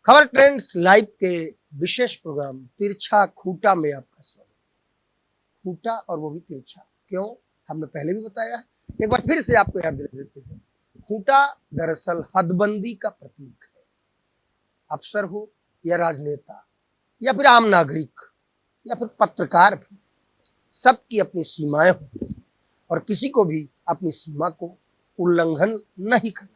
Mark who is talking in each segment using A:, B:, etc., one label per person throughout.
A: खबर trends live के विशेष programme तिरछा खूंटा में आपका स्वागत। खूंटा और वो भी तिरछा क्यों, हमने पहले भी बताया है, एक बार फिर से आपको याद दिला देते हैं। खूंटा दरअसल हदबंदी का प्रतीक है। अफसर हो या राजनेता या फिर आम नागरिक या फिर पत्रकार भी, सबकी अपनी सीमाएं होती हैं और किसी को भी अपनी सीमा को उल्लंघन नहीं करना।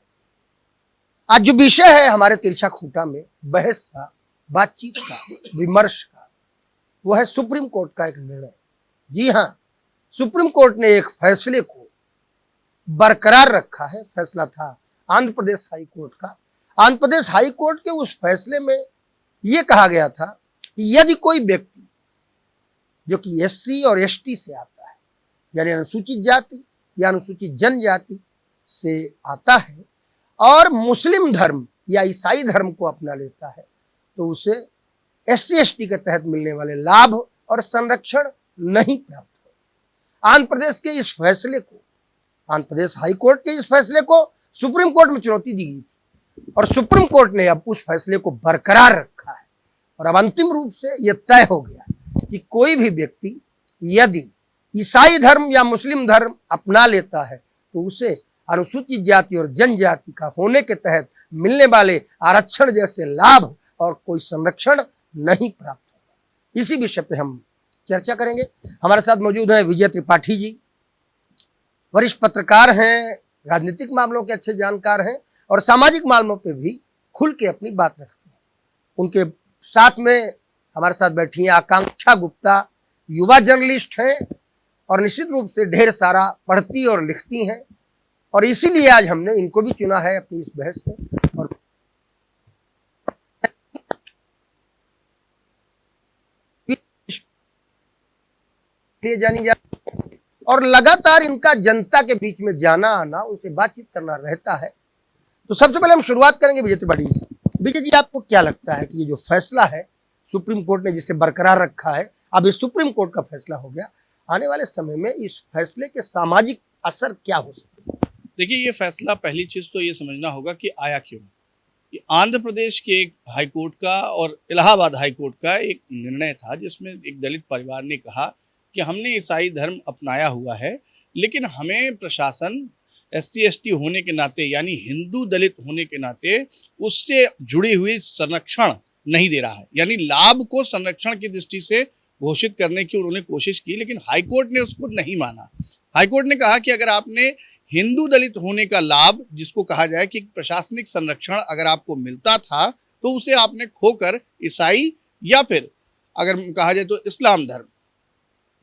A: आज जो विषय है हमारे तिरछा खूंटा में बहस का, बातचीत का, विमर्श का, वो है सुप्रीम कोर्ट का एक निर्णय। जी हाँ, सुप्रीम कोर्ट ने एक फैसले को बरकरार रखा है। फैसला था आंध्र प्रदेश हाई कोर्ट का। आंध्र प्रदेश हाई कोर्ट के उस फैसले में यह कहा गया था कि यदि कोई व्यक्ति जो कि एससी और एसटी से आता है, यानी अनुसूचित जाति या अनुसूचित जनजाति से आता है और मुस्लिम धर्म या ईसाई धर्म को अपना लेता है, तो उसे एससी एसटी के तहत मिलने वाले लाभ और संरक्षण नहीं प्राप्त हो। आंध्र प्रदेश के इस फैसले को, आंध्र प्रदेश हाई कोर्ट के इस फैसले को सुप्रीम कोर्ट में चुनौती दी गई थी और सुप्रीम कोर्ट ने अब उस फैसले को बरकरार रखा है और अब अंतिम रूप से यह तय हो गया कि कोई भी व्यक्ति यदि ईसाई धर्म या मुस्लिम धर्म अपना लेता है तो उसे अनुसूचित जाति और जनजाति का होने के तहत मिलने वाले आरक्षण जैसे लाभ और कोई संरक्षण नहीं प्राप्त होगा। इसी विषय पे हम चर्चा करेंगे। हमारे साथ मौजूद हैं विजय त्रिपाठी जी, वरिष्ठ पत्रकार हैं, राजनीतिक मामलों के अच्छे जानकार हैं और सामाजिक मामलों पे भी खुल के अपनी बात रखते हैं। उनके साथ में हमारे साथ बैठी हैं आकांक्षा गुप्ता, युवा जर्नलिस्ट हैं और निश्चित रूप से ढेर सारा पढ़ती और लिखती हैं और इसीलिए आज हमने इनको भी चुना है अपनी इस बहस में। और जानी जाती और लगातार इनका जनता के बीच में जाना आना, उनसे बातचीत करना रहता है। तो सबसे पहले हम शुरुआत करेंगे विजय त्रिपाठी से। विजय जी, आपको क्या लगता है कि ये जो फैसला है सुप्रीम कोर्ट ने जिसे बरकरार रखा है, अब ये सुप्रीम कोर्ट का फैसला हो गया, आने वाले समय में इस फैसले के सामाजिक असर क्या हो सकते हैं?
B: देखिए, ये फैसला पहली चीज तो ये समझना होगा कि आया क्यों। ये आंध्र प्रदेश के एक हाई कोर्ट का और इलाहाबाद हाई कोर्ट का एक निर्णय था जिसमें एक दलित परिवार ने कहा कि हमने ईसाई धर्म अपनाया हुआ है, लेकिन हमें प्रशासन एससी एसटी होने के नाते, यानी हिंदू दलित होने के नाते, उससे जुड़ी हुई संरक्षण नहीं दे रहा है। यानी लाभ को संरक्षण की दृष्टि से घोषित करने की उन्होंने कोशिश की, लेकिन हाईकोर्ट ने उसको नहीं माना। हाईकोर्ट ने कहा कि अगर आपने हिंदू दलित होने का लाभ, जिसको कहा जाए कि प्रशासनिक संरक्षण अगर आपको मिलता था, तो उसे आपने खोकर ईसाई या फिर अगर कहा जाए तो इस्लाम धर्म,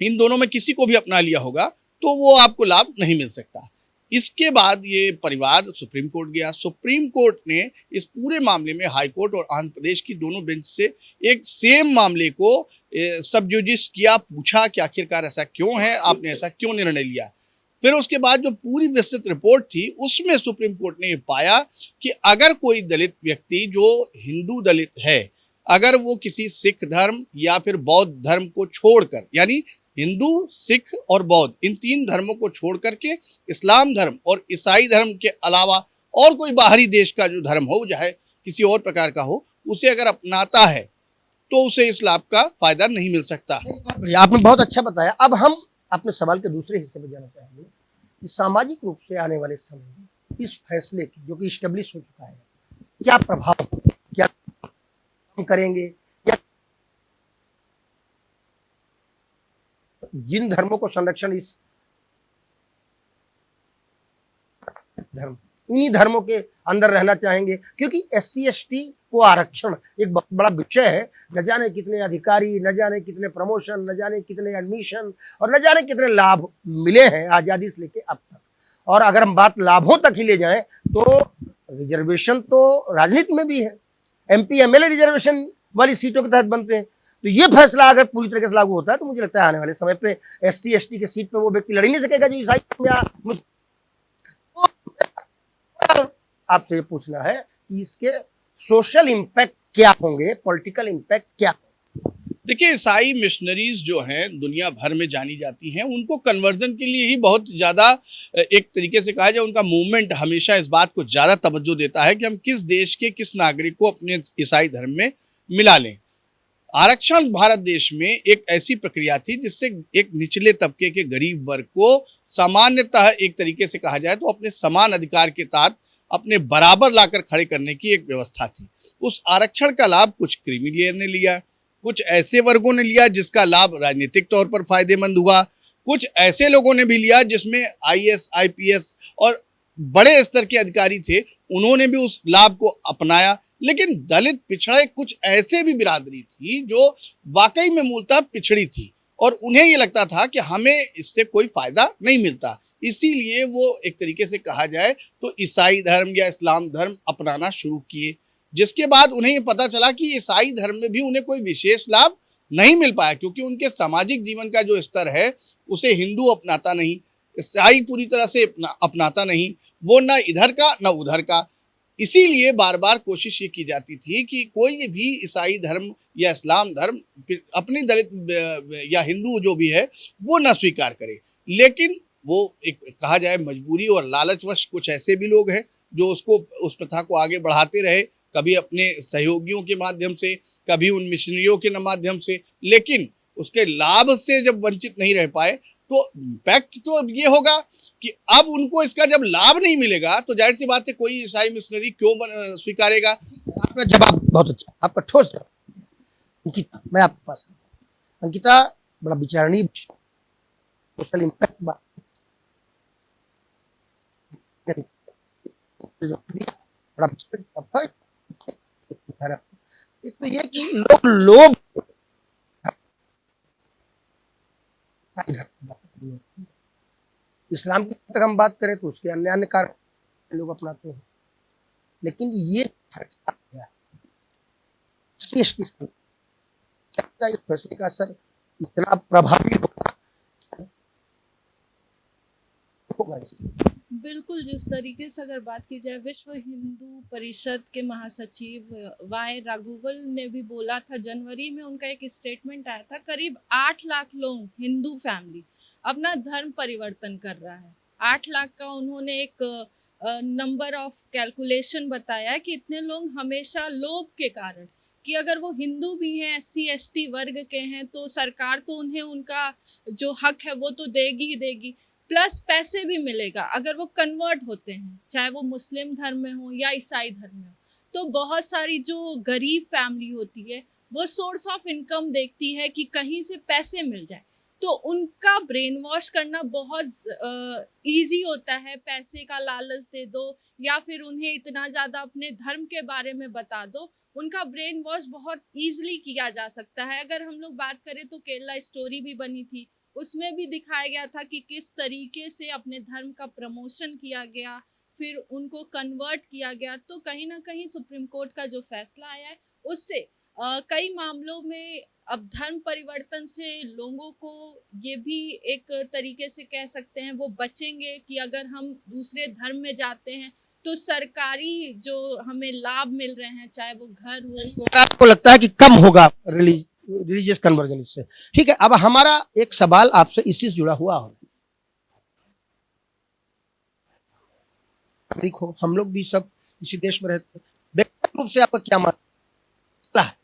B: इन दोनों में किसी को भी अपना लिया होगा तो वो आपको लाभ नहीं मिल सकता। इसके बाद ये परिवार सुप्रीम कोर्ट गया। सुप्रीम कोर्ट ने इस पूरे मामले में हाई कोर्ट और आंध्र प्रदेश की दोनों बेंच से एक सेम मामले को सब जुडिस किया, पूछा कि आखिरकार ऐसा क्यों है, आपने ऐसा क्यों निर्णय लिया। फिर उसके बाद जो पूरी विस्तृत रिपोर्ट थी उसमें सुप्रीम कोर्ट ने पाया कि अगर कोई दलित व्यक्ति जो हिंदू दलित है, अगर वो किसी सिख धर्म या फिर बौद्ध धर्म को छोड़कर, यानी हिंदू, सिख और बौद्ध, इन तीन धर्मों को छोड़ करके इस्लाम धर्म और ईसाई धर्म के अलावा और कोई बाहरी देश का जो धर्म हो, चाहे किसी और प्रकार का हो, उसे अगर अपनाता है तो उसे इस लाभ का फायदा नहीं मिल सकता।
A: आपने बहुत अच्छा बताया। अब हम अपने सवाल के दूसरे हिस्से में जाना चाहेंगे कि सामाजिक रूप से आने वाले समय में इस फैसले की, जो कि इस्टेब्लिश हो चुका है, क्या प्रभाव, क्या हम करेंगे, या जिन धर्मों को संरक्षण, इस धर्म, इन्हीं धर्मों के अंदर रहना चाहेंगे, क्योंकि एससी एसटी को आरक्षण एक बहुत बड़ा विषय है। न जाने कितने अधिकारी, न जाने कितने प्रमोशन, न जाने कितने एडमिशन और न जाने कितने लाभ मिले हैं आजादी से लेके अब तक। और अगर हम बात लाभों तक ही ले जाएं तो रिजर्वेशन तो राजनीति में भी है, एमपी एमएलए रिजर्वेशन वाली सीटों के तहत बनते हैं। तो ये फैसला अगर पूरी तरीके से लागू होता है तो मुझे लगता है आने वाले समय पे एससी एसटी के सीट पे वो व्यक्ति लड़ ही नहीं सकेगा जो ईसाई या। आपसे ये पूछना है कि इसके सोशल इंपैक्ट क्या होंगे, पॉलिटिकल इंपैक्ट क्या होंगे?
B: देखिए, ईसाई मिशनरीज जो हैं दुनिया भर में जानी जाती हैं, उनको कन्वर्जन के लिए ही बहुत ज़्यादा एक तरीके से कहा जाए उनका मूवमेंट हमेशा इस बात को ज़्यादा तवज्जो देता है कि हम किस देश के किस नागरिक को अपने ईसाई धर्म में मिला लें। आरक्षण भारत देश में एक ऐसी प्रक्रिया थी जिससे एक निचले तबके के गरीब वर्ग को सामान्यतः एक तरीके से कहा जाए तो अपने समान अधिकार के तहत अपने बराबर लाकर खड़े करने की एक व्यवस्था थी। उस आरक्षण का लाभ कुछ क्रीमी लेयर ने लिया, कुछ ऐसे वर्गों ने लिया जिसका लाभ राजनीतिक तौर पर फायदेमंद हुआ, कुछ ऐसे लोगों ने भी लिया जिसमें आईएएस, आईपीएस और बड़े स्तर के अधिकारी थे, उन्होंने भी उस लाभ को अपनाया। लेकिन दलित पिछड़े कुछ ऐसे भी बिरादरी थी जो वाकई में मूलतः पिछड़ी थी और उन्हें ये लगता था कि हमें इससे कोई फायदा नहीं मिलता, इसीलिए वो एक तरीके से कहा जाए तो ईसाई धर्म या इस्लाम धर्म अपनाना शुरू किए, जिसके बाद उन्हें ये पता चला कि ईसाई धर्म में भी उन्हें कोई विशेष लाभ नहीं मिल पाया क्योंकि उनके सामाजिक जीवन का जो स्तर है उसे हिंदू अपनाता नहीं, ईसाई पूरी तरह से अपनाता नहीं, वो न इधर का न उधर का। इसीलिए बार बार कोशिश ये की जाती थी कि कोई भी ईसाई धर्म या इस्लाम धर्म अपनी दलित या हिंदू जो भी है वो न स्वीकार करे। लेकिन वो एक कहा जाए मजबूरी और लालचवश कुछ ऐसे भी लोग हैं जो उसको उस प्रथा को आगे बढ़ाते रहे, कभी अपने सहयोगियों के माध्यम से, कभी उन मिशनरियों के माध्यम से, लेकिन उसके लाभ से जब वंचित नहीं रह पाए तो इम्पैक्ट तो अब ये होगा कि अब उनको इसका जब लाभ नहीं मिलेगा तो जाहिर सी बात है कोई ईसाई मिशनरी क्यों स्वीकारेगा।
A: आपका जवाब बहुत अच्छा, आपका ठोस जवाब। अंकिता, मैं आपके पास आता हूं। अंकिता, बड़ा विचारणीय सोशल इम्पैक्ट बात, बड़ा एक तो ये कि लोग इस्लाम की तक हम बात करें तो उसके अन्य अन्य कारण लोग अपनाते हैं, लेकिन ये फैसला क्या है इस फैसले का असर इतना प्रभावी होगा
C: बिल्कुल, जिस तरीके से अगर बात की जाए विश्व हिंदू परिषद के महासचिव वाई राघुवल ने भी बोला था, जनवरी में उनका एक स्टेटमेंट आया था, करीब 8 लाख लोग हिंदू फैमिली अपना धर्म परिवर्तन कर रहा है। 8 लाख का उन्होंने एक नंबर ऑफ कैलकुलेशन बताया कि इतने लोग हमेशा लोभ के कारण कि अगर वो हिंदू भी हैं, एससी एसटी वर्ग के हैं, तो सरकार तो उन्हें उनका जो हक है वो तो देगी ही देगी, प्लस पैसे भी मिलेगा अगर वो कन्वर्ट होते हैं, चाहे वो मुस्लिम धर्म में हो या ईसाई धर्म में हो। तो बहुत सारी जो गरीब फैमिली होती है वो सोर्स ऑफ इनकम देखती है कि कहीं से पैसे मिल जाए, तो उनका ब्रेन वॉश करना बहुत इजी होता है। पैसे का लालच दे दो या फिर उन्हें इतना ज़्यादा अपने धर्म के बारे में बता दो, उनका ब्रेन वॉश बहुत ईजिली किया जा सकता है। अगर हम लोग बात करें तो केरला स्टोरी भी बनी थी, उसमें भी दिखाया गया था कि किस तरीके से अपने धर्म का प्रमोशन किया गया, फिर उनको कन्वर्ट किया गया। तो कहीं ना कहीं सुप्रीम कोर्ट का जो फैसला आया है उससे कई मामलों में अब धर्म परिवर्तन से लोगों को ये भी एक तरीके से कह सकते हैं वो बचेंगे कि अगर हम दूसरे धर्म में जाते हैं तो सरकारी जो हमें लाभ मिल रहे हैं, चाहे वो घर हो।
A: आपको लगता है कि कम होगा रिलीजियस कन्वर्जन इससे? ठीक है, अब हमारा एक सवाल आपसे इसी से जुड़ा हुआ हो, देखो हम लोग भी सब इसी देश में रहते हैं, व्यक्तिगत रूप से आपका क्या मानना है?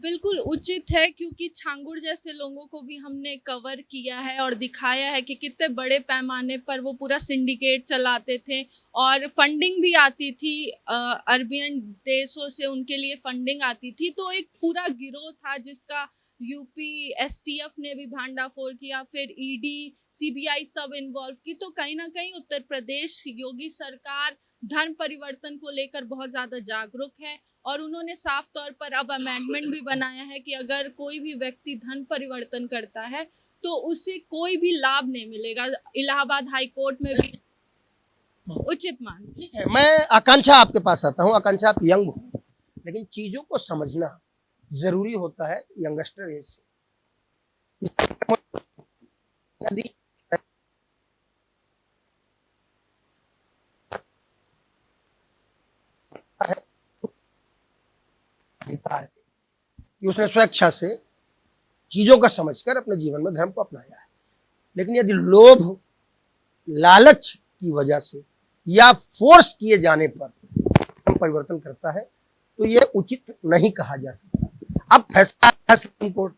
C: बिल्कुल उचित है, क्योंकि छांगुड़ जैसे लोगों को भी हमने कवर किया है और दिखाया है कि कितने बड़े पैमाने पर वो पूरा सिंडिकेट चलाते थे और फंडिंग भी आती थी, अरबियन देशों से उनके लिए फंडिंग आती थी। तो एक पूरा गिरोह था जिसका यूपी एसटीएफ ने भी भांडाफोड़ किया, फिर ईडी सीबीआई सब इन्वॉल्व की। तो कहीं ना कहीं उत्तर प्रदेश योगी सरकार धर्म परिवर्तन को लेकर बहुत ज्यादा जागरूक है और उन्होंने साफ तौर पर अब अमेंडमेंट भी बनाया है कि अगर कोई भी व्यक्ति धर्म परिवर्तन करता है तो उसे कोई भी लाभ नहीं मिलेगा। इलाहाबाद हाई कोर्ट में भी उचित मान।
A: ठीक है, मैं आकांक्षा आपके पास आता हूं। आकांक्षा, आप यंग हो लेकिन चीजों को समझना जरूरी होता है यंगस्टर एज से। यदि अधिकार है, कि उसने स्वेच्छा से चीजों का समझकर अपने जीवन में धर्म को अपनाया है। लेकिन यदि लोभ, लालच की वजह से या फोर्स किए जाने पर धर्म परिवर्तन करता है तो यह उचित नहीं कहा जा सकता। अब फैसला है सुप्रीम कोर्ट,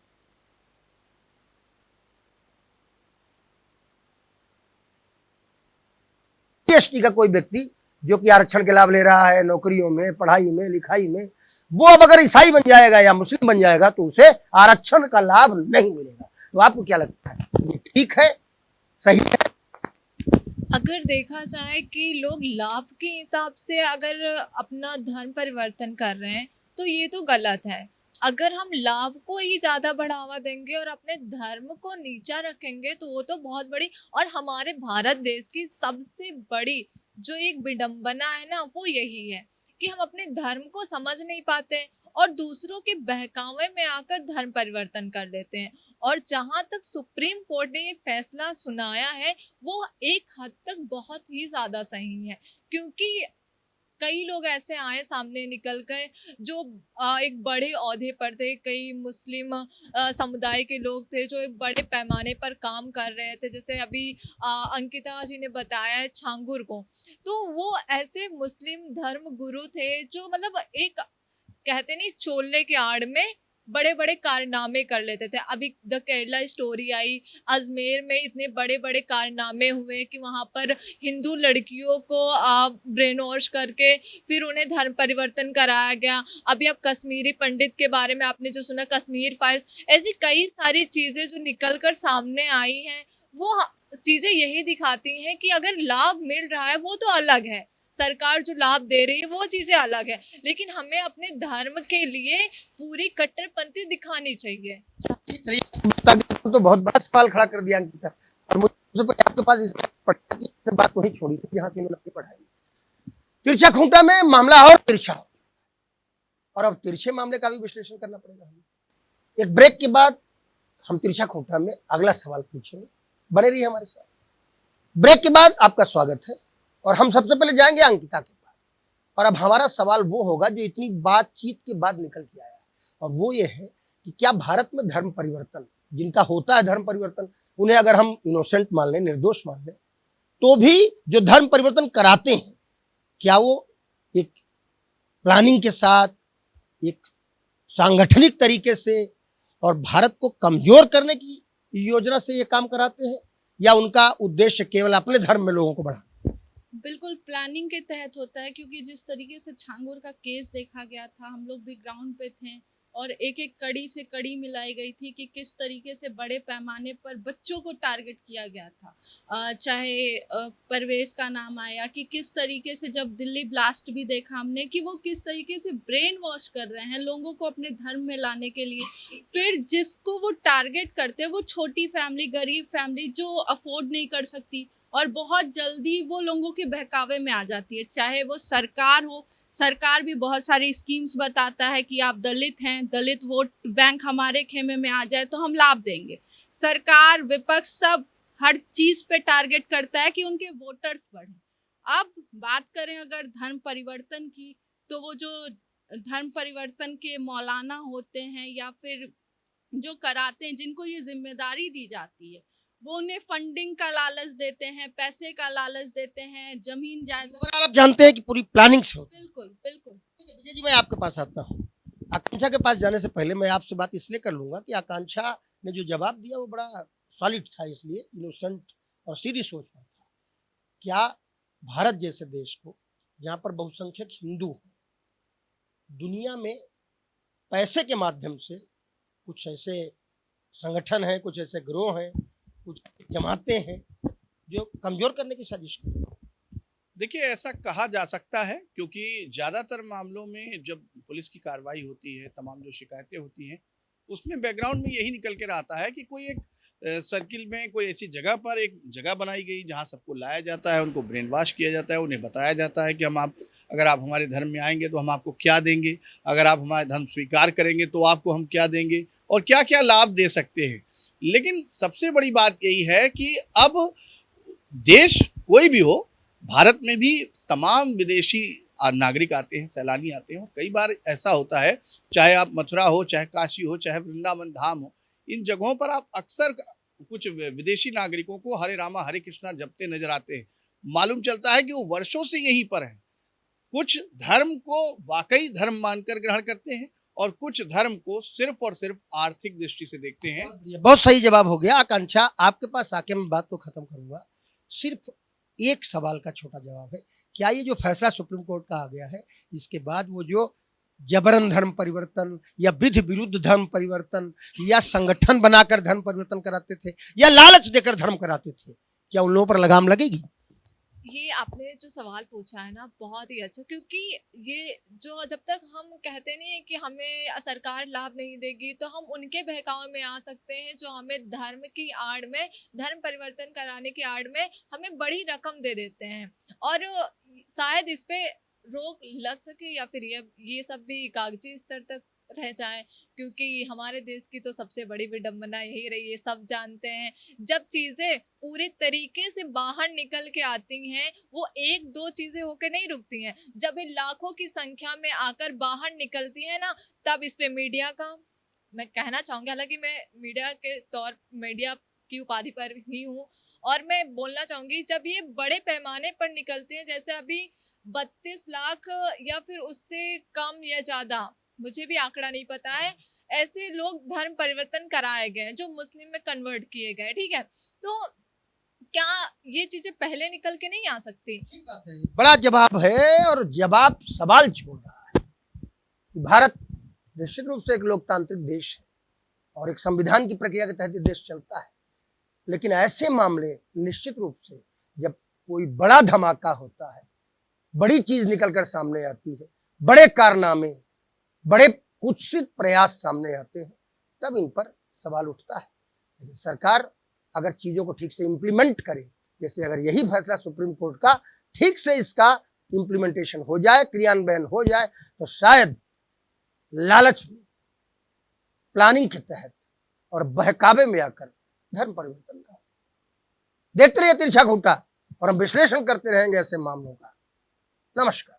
A: एसटी का कोई व्यक्ति जो कि आरक्षण के लाभ ले रहा है, नौकरियों में, पढ़ाई में, लिखाई में, वो अब अगर ईसाई बन जाएगा या मुस्लिम बन जाएगा तो उसे आरक्षण का लाभ नहीं मिलेगा। तो आपको क्या लगता है, ये ठीक है, सही है?
D: अगर देखा जाए कि लोग लाभ के हिसाब से अगर अपना धर्म परिवर्तन कर रहे हैं तो ये तो गलत है। अगर हम लाभ को ही ज्यादा बढ़ावा देंगे और अपने धर्म को नीचा रखेंगे तो वो तो बहुत बड़ी, और हमारे भारत देश की सबसे बड़ी जो एक विडंबना है ना, वो यही है कि हम अपने धर्म को समझ नहीं पाते और दूसरों के बहकावे में आकर धर्म परिवर्तन कर लेते हैं। और जहां तक सुप्रीम कोर्ट ने ये फैसला सुनाया है वो एक हद तक बहुत ही ज्यादा सही है, क्योंकि कई लोग ऐसे आए सामने निकल कर जो एक बड़े ओहदे पर थे, कई मुस्लिम समुदाय के लोग थे जो एक बड़े पैमाने पर काम कर रहे थे, जैसे अभी अंकिता जी ने बताया है छांगुर को, तो वो ऐसे मुस्लिम धर्म गुरु थे जो मतलब एक कहते नहीं चोले के आड़ में बड़े बड़े कारनामे कर लेते थे। अभी the Kerala story I, Ajmer में इतने बड़े बड़े कारनामे हुए कि वहां पर हिंदू लड़कियों को ब्रेन वॉश करके फिर उन्हें धर्म परिवर्तन कराया गया। अभी अब कश्मीरी पंडित के बारे में आपने जो सुना, कश्मीर फाइल, ऐसी कई सारी चीजें जो निकल कर सामने आई हैं, वो चीजें यही दिखाती हैं कि अगर लाभ मिल रहा है वो तो अलग है, सरकार जो लाभ दे रही है वो चीजें अलग है, लेकिन हमें अपने धर्म के लिए पूरी कट्टरपंथी दिखानी चाहिए।
A: तो बहुत बड़ा सवाल खड़ा कर दिया अंकिता, और मुझे आपके पास इस बात वही छोड़ी थी जहां से मैंने अपनी पढ़ाई। तिरछा खूंटा में मामला और तिरछा, और अब तिरछे मामले का भी विश्लेषण करना पड़ेगा हमें। एक ब्रेक के बाद हम तिरछा खूंटा में अगला सवाल पूछेंगे, बने रहिए हमारे साथ। ब्रेक के बाद आपका स्वागत है और हम सबसे पहले जाएंगे अंकिता के पास, और अब हमारा सवाल वो होगा जो इतनी बातचीत के बाद निकल के आया, और वो ये है कि क्या भारत में धर्म परिवर्तन, जिनका होता है धर्म परिवर्तन, उन्हें अगर हम इनोसेंट मान लें, निर्दोष मान लें, तो भी जो धर्म परिवर्तन कराते हैं क्या वो एक प्लानिंग के साथ, एक सांगठनिक तरीके से और भारत को कमजोर करने की योजना से ये काम कराते हैं, या उनका उद्देश्य केवल अपने धर्म में लोगों को बढ़ाना?
C: बिल्कुल प्लानिंग के तहत होता है, क्योंकि जिस तरीके से छांगुर का केस देखा गया था, हम लोग भी ग्राउंड पे थे और एक एक कड़ी से कड़ी मिलाई गई थी कि किस तरीके से बड़े पैमाने पर बच्चों को टारगेट किया गया था। चाहे परवेज का नाम आया कि किस तरीके से, जब दिल्ली ब्लास्ट भी देखा हमने कि वो किस तरीके से ब्रेन वॉश कर रहे हैं लोगों को अपने धर्म में लाने के लिए। फिर जिसको वो टारगेट करते हैं वो छोटी फैमिली, गरीब फैमिली जो अफोर्ड नहीं कर सकती, और बहुत जल्दी वो लोगों के बहकावे में आ जाती है। चाहे वो सरकार हो, सरकार भी बहुत सारी स्कीम्स बताता है कि आप दलित हैं, दलित वोट बैंक हमारे खेमे में आ जाए तो हम लाभ देंगे। सरकार, विपक्ष, सब हर चीज पे टारगेट करता है कि उनके वोटर्स बढ़ें। अब बात करें अगर धर्म परिवर्तन की, तो वो जो धर्म परिवर्तन के मौलाना होते हैं या फिर जो कराते हैं, जिनको ये जिम्मेदारी दी जाती है, वो उन्हें फंडिंग का लालच देते हैं, पैसे का लालच देते हैं, जमीन जायदाद।
A: आप जानते हैं कि पूरी प्लानिंग से होता है।
C: बिल्कुल बिल्कुल।
A: विजय जी, मैं आपके पास आता हूँ। आकांक्षा के पास जाने से पहले मैं आपसे बात इसलिए कर लूंगा कि आकांक्षा ने जो जवाब दिया वो बड़ा सॉलिड था, इसलिए इनोसेंट और सीधी सोच में था। क्या भारत जैसे देश को, जहाँ पर बहुसंख्यक हिंदू हैं, दुनिया में पैसे के माध्यम से कुछ ऐसे संगठन हैं, कुछ ऐसे गिरोह हैं, कुछ जमाते हैं जो कमजोर करने की साजिश करते हैं?
B: देखिए, ऐसा कहा जा सकता है, क्योंकि ज़्यादातर मामलों में जब पुलिस की कार्रवाई होती है, तमाम जो शिकायतें होती हैं, उसमें बैकग्राउंड में यही निकल कर आता है कि कोई एक सर्किल में, कोई ऐसी जगह पर एक जगह बनाई गई जहां सबको लाया जाता है, उनको ब्रेन वॉश किया जाता है, उन्हें बताया जाता है कि अगर आप हमारे धर्म में आएंगे तो हम आपको क्या देंगे, अगर आप हमारा धर्म स्वीकार करेंगे तो आपको हम क्या देंगे और क्या क्या लाभ दे सकते हैं। लेकिन सबसे बड़ी बात यही है कि अब देश कोई भी हो, भारत में भी तमाम विदेशी नागरिक आते हैं, सैलानी आते हैं। और कई बार ऐसा होता है, चाहे आप मथुरा हो, चाहे काशी हो, चाहे वृंदावन धाम हो, इन जगहों पर आप अक्सर कुछ विदेशी नागरिकों को हरे रामा हरे कृष्णा जपते नजर आते हैं। मालूम चलता है कि वो वर्षों से यहीं पर हैं। कुछ धर्म को वाकई धर्म मानकर ग्रहण करते हैं और कुछ धर्म को सिर्फ और सिर्फ आर्थिक दृष्टि से देखते हैं।
A: बहुत सही जवाब हो गया। आकांक्षा, आपके पास आके मैं बात को खत्म करूंगा। सिर्फ एक सवाल का छोटा जवाब है, क्या ये जो फैसला सुप्रीम कोर्ट का आ गया है, इसके बाद वो जो जबरन धर्म परिवर्तन या विधि विरुद्ध धर्म परिवर्तन या संगठन बनाकर धर्म परिवर्तन कराते थे या लालच देकर धर्म कराते थे, क्या उन लोगों पर लगाम लगेगी?
D: ये आपने जो सवाल पूछा है ना, बहुत ही अच्छा, क्योंकि ये जो जब तक हम कहते नहीं है कि हमें सरकार लाभ नहीं देगी, तो हम उनके बहकावे में आ सकते हैं जो हमें धर्म की आड़ में, धर्म परिवर्तन कराने की आड़ में हमें बड़ी रकम दे देते हैं। और शायद इस पे रोक लग सके या फिर ये सब भी कागजी स्तर तक रह जाए, क्योंकि हमारे देश की तो सबसे बड़ी विडंबना यही रही है, सब जानते हैं। जब चीजें पूरी तरीके से बाहर निकल के आती हैं, वो एक दो चीजें होकर नहीं रुकती हैं, जब ये लाखों की संख्या में आकर बाहर निकलती है ना, तब इस पे मीडिया का, मैं कहना चाहूंगी, हालांकि मैं मीडिया की उपाधि पर ही हूँ, और मैं बोलना चाहूंगी जब ये बड़े पैमाने पर निकलते हैं, जैसे अभी 32 लाख या फिर उससे कम या ज्यादा, मुझे भी आंकड़ा नहीं पता है, ऐसे लोग धर्म परिवर्तन कराए गए जो मुस्लिम में कन्वर्ट किए गए, ठीक है। तो क्या ये चीजें पहले निकल के नहीं आ सकती?
A: बड़ा जवाब है, और जवाब सवाल छोड़ रहा है। भारत निश्चित रूप से एक लोकतांत्रिक देश है और एक संविधान की प्रक्रिया के तहत देश चलता है, लेकिन ऐसे मामले निश्चित रूप से जब कोई बड़ा धमाका होता है, बड़ी चीज निकलकर सामने आती है, बड़े कारनामे, बड़े कुत्सित प्रयास सामने आते हैं, तब इन पर सवाल उठता है। लेकिन सरकार अगर चीजों को ठीक से इंप्लीमेंट करे, जैसे अगर यही फैसला सुप्रीम कोर्ट का ठीक से इसका इंप्लीमेंटेशन हो जाए, क्रियान्वयन हो जाए, तो शायद लालच में, प्लानिंग के तहत और बहकावे में आकर धर्म परिवर्तन का। देखते रहिए तिरछा खूंटा, और हम विश्लेषण करते रहेंगे ऐसे मामलों का। नमस्कार।